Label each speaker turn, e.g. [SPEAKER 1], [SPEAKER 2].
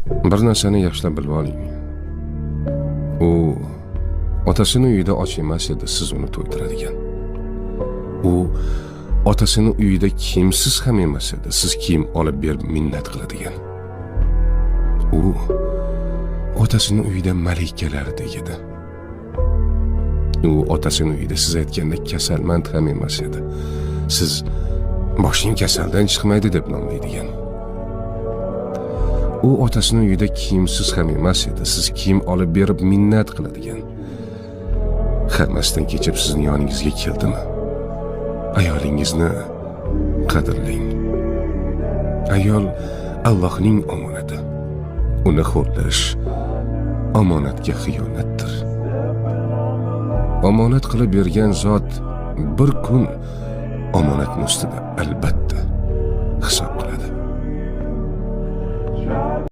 [SPEAKER 1] Bir narsani yaxshilab bilib oling. U otasini uyida och emas edi, siz uni to'ydiradigan. U otasini uyida kiyimsiz ham emas edi, siz kiyim olib berib minnat qiladigan. U otasini uyida malikalardek edi. U otasini uyida siz aytganda kasalmand ham emas edi. Siz boshing kasaldan chiqmaydi deb nomlaydigan. U otasini uyida kiyimsiz ham emas edi. Siz kiyim olib berib minnat qiladigan. Hammasdan kechib sizning yoningizga keldimi? Ayolingizni qadrlang. Ayol Allohning omonati. Uni xo'rlash omonatga xiyonatdir. Omonat qilib bergan zot bir kun omonatning ustida albatta hisob